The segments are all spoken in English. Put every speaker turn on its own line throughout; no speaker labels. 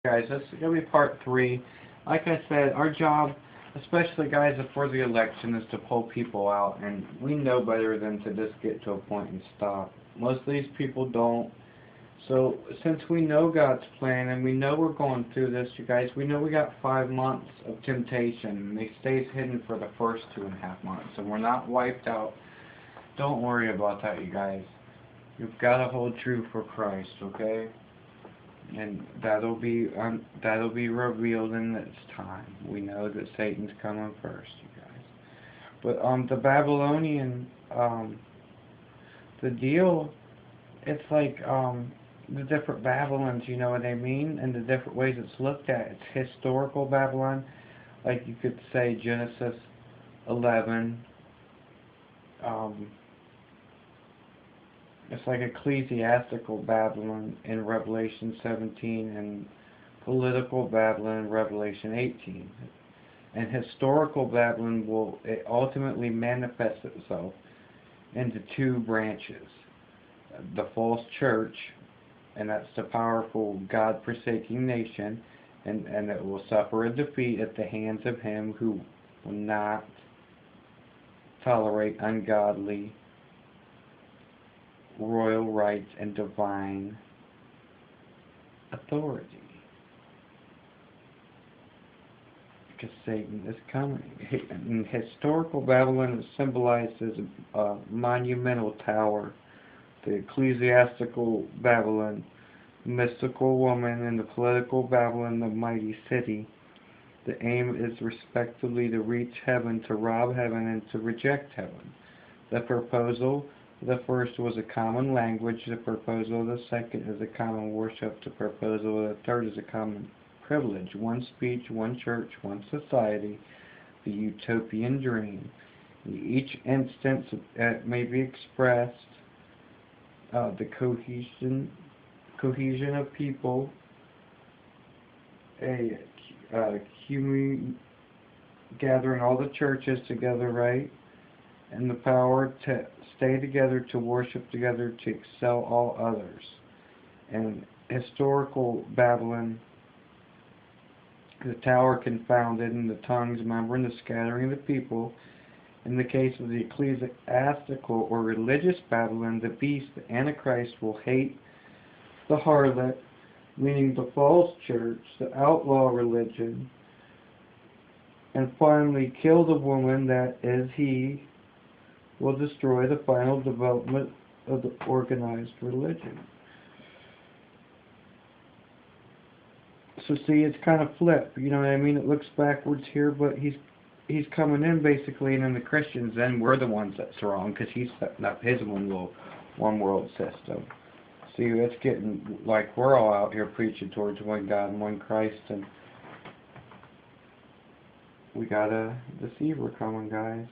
Guys, this is going to be part 3. Like I said, our job, especially guys before the election, is to pull people out, and we know better than to just get to a point and stop. Most of these people don't. So since we know God's plan and we know we're going through this, you guys, we know we got 5 months of temptation, and it stays hidden for the first 2.5 months, and we're not wiped out. Don't worry about that, you guys. You've got to hold true for Christ, okay? And that'll be revealed in its time. We know that Satan's coming first, you guys. But the Babylonian the deal, it's like the different Babylons, you know what I mean, and the different ways it's looked at. It's historical Babylon, like you could say Genesis 11. Um, It's like ecclesiastical Babylon in Revelation 17 and political Babylon in Revelation 18. And historical Babylon will ultimately manifest itself into 2 branches. The false church, and that's the powerful God-forsaking nation, and it will suffer a defeat at the hands of him who will not tolerate ungodly royal rights and divine authority. Because Satan is coming. In historical Babylon is symbolized as a monumental tower. The ecclesiastical Babylon, mystical woman, and the political Babylon, the mighty city. The aim is respectively to reach heaven, to rob heaven, and to reject heaven. The proposal: the first was a common language, the proposal of the second is a common worship, the proposal of the third is a common privilege, one speech, one church, one society, the utopian dream. In each instance may be expressed the cohesion of people, a gathering all the churches together, right? And the power to stay together, to worship together, to excel all others. And historical Babylon, the tower confounded, and the tongues, remember, and the scattering of the people. In the case of the ecclesiastical or religious Babylon, the beast, the Antichrist, will hate the harlot, meaning the false church, the outlaw religion, and finally kill the woman that is he, will destroy the final development of the organized religion. So see, it's kind of flipped, you know what I mean? It looks backwards here, but he's coming in basically, and then the Christians, then we're the ones that's wrong, because he's setting up his one world system. See, it's getting like we're all out here preaching towards one God and one Christ, and we got a deceiver coming, guys.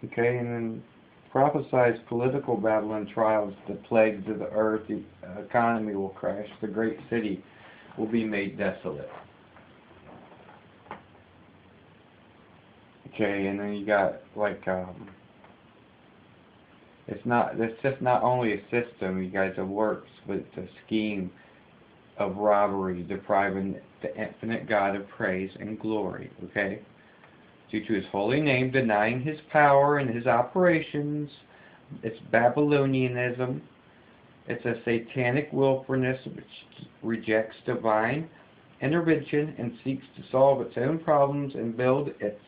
Okay, and then prophesies political Babylon trials, the plagues of the earth, the economy will crash, the great city will be made desolate. Okay, and then you got like it's just not only a system, you guys, of works, but it's a scheme of robbery, depriving the infinite God of praise and glory. Okay, due to his holy name, denying his power and his operations. It's Babylonianism. It's a satanic willfulness which rejects divine intervention and seeks to solve its own problems and build its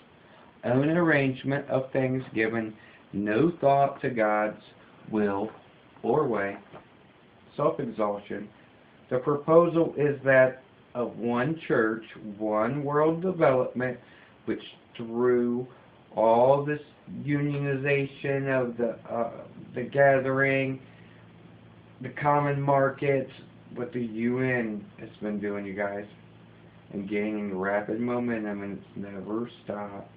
own arrangement of things, given no thought to God's will or way. Self-exhaustion. The proposal is that of one church, one world development, which through all this unionization of the gathering, the common markets, what the UN has been doing, you guys, and gaining rapid momentum, and it's never stopped.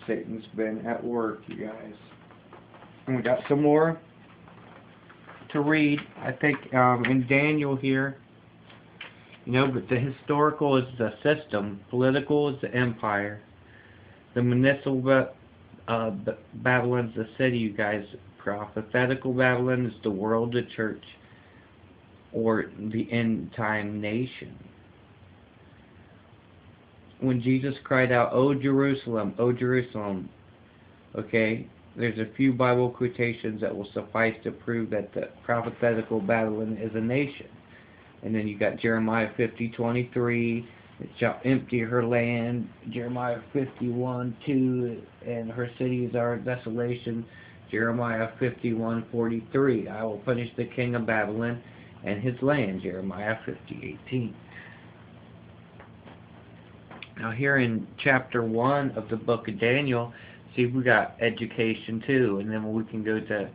Satan's been at work, you guys. And we got some more to read, I think, in Daniel here. You know, but the historical is the system, political is the empire, the municipal Babylon's the city, you guys. Prophetical Babylon is the world, the church, or the end time nation. When Jesus cried out, O Jerusalem, okay, there's a few Bible quotations that will suffice to prove that the prophetical Babylon is a nation. And then you got Jeremiah 50:23, it shall empty her land, Jeremiah 51:2, and her cities are desolation, Jeremiah 51:43, I will punish the king of Babylon and his land, Jeremiah 50:18. Now here in chapter 1 of the book of Daniel, see, we got education too, and then we can go to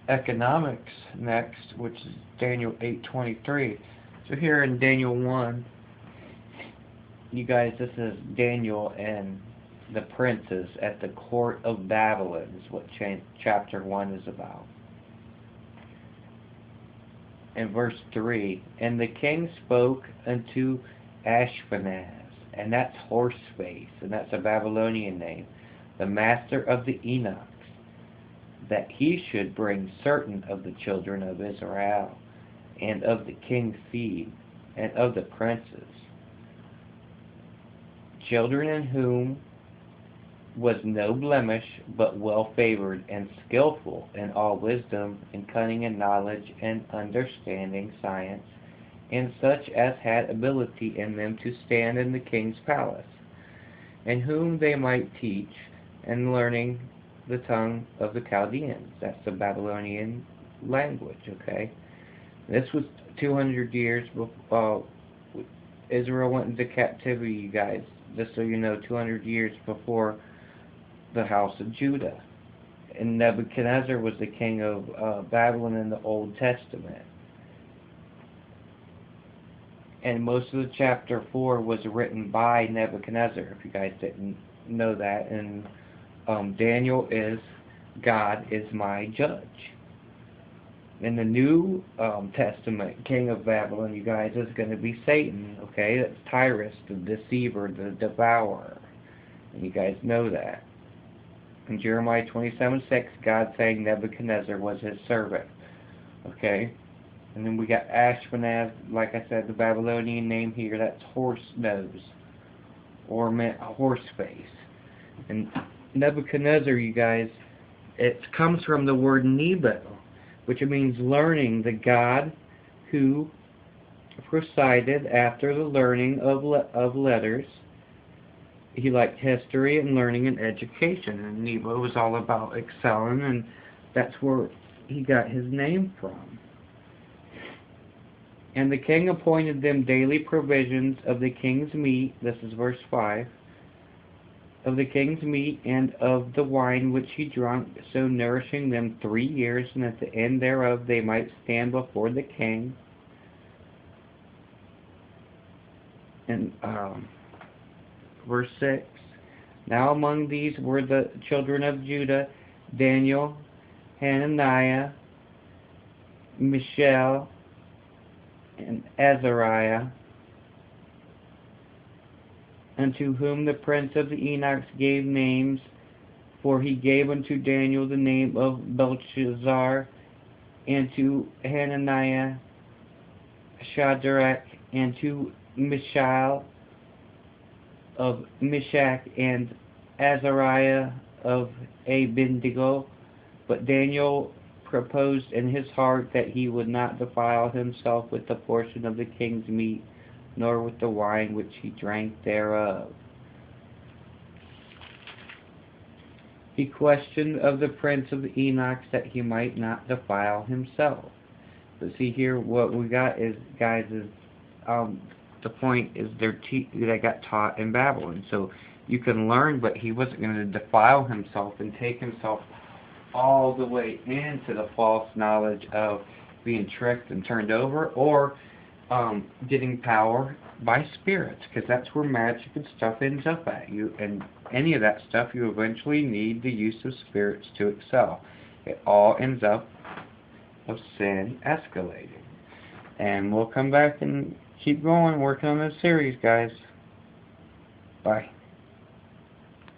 economics next, which is Daniel 8:23. So here in Daniel 1, you guys, this is Daniel and the princes at the court of Babylon is what chapter 1 is about. In verse 3, and the king spoke unto Ashpenaz, and that's Horseface, and that's a Babylonian name, the master of the eunuchs, that he should bring certain of the children of Israel, and of the king's seed, and of the princes, children in whom was no blemish, but well favored, and skillful in all wisdom, and cunning, and knowledge, and understanding science, and such as had ability in them to stand in the king's palace, and whom they might teach, and learning the tongue of the Chaldeans. That's the Babylonian language, okay? This was 200 years before Israel went into captivity, you guys, just so you know, 200 years before the house of Judah. And Nebuchadnezzar was the king of Babylon in the Old Testament. And most of the chapter 4 was written by Nebuchadnezzar, if you guys didn't know that. And Daniel is, God is my judge. In the New Testament, king of Babylon, you guys, is going to be Satan, okay? That's Tyrus, the deceiver, the devourer. And you guys know that. In Jeremiah 27:6, God saying Nebuchadnezzar was his servant, okay? And then we got Ashpenaz, like I said, the Babylonian name here, that's horse nose, or meant horse face. And Nebuchadnezzar, you guys, it comes from the word Nebo, which means learning, the god who presided after the learning of letters. He liked history and learning and education, and Nebo was all about excelling, and that's where he got his name from. And the king appointed them daily provisions of the king's meat, this is verse 5, of the king's meat and of the wine which he drank, so nourishing them 3 years, and at the end thereof they might stand before the king. And verse 6, now among these were the children of Judah, Daniel, Hananiah, Mishael, and Azariah, unto whom the prince of the eunuchs gave names, for he gave unto Daniel the name of Belshazzar, and to Hananiah Shadrach, and to Mishael of Meshach, and Azariah of Abednego. But Daniel proposed in his heart that he would not defile himself with the portion of the king's meat, nor with the wine which he drank thereof. He questioned of the prince of the eunuchs that he might not defile himself. But see here, what we got is, guys, is the point is they got taught in Babylon. So you can learn, but he wasn't going to defile himself and take himself all the way into the false knowledge of being tricked and turned over, or getting power by spirits, because that's where magic and stuff ends up at. And any of that stuff, you eventually need the use of spirits to excel. It all ends up of sin escalating. And we'll come back and keep going, working on this series, guys. Bye.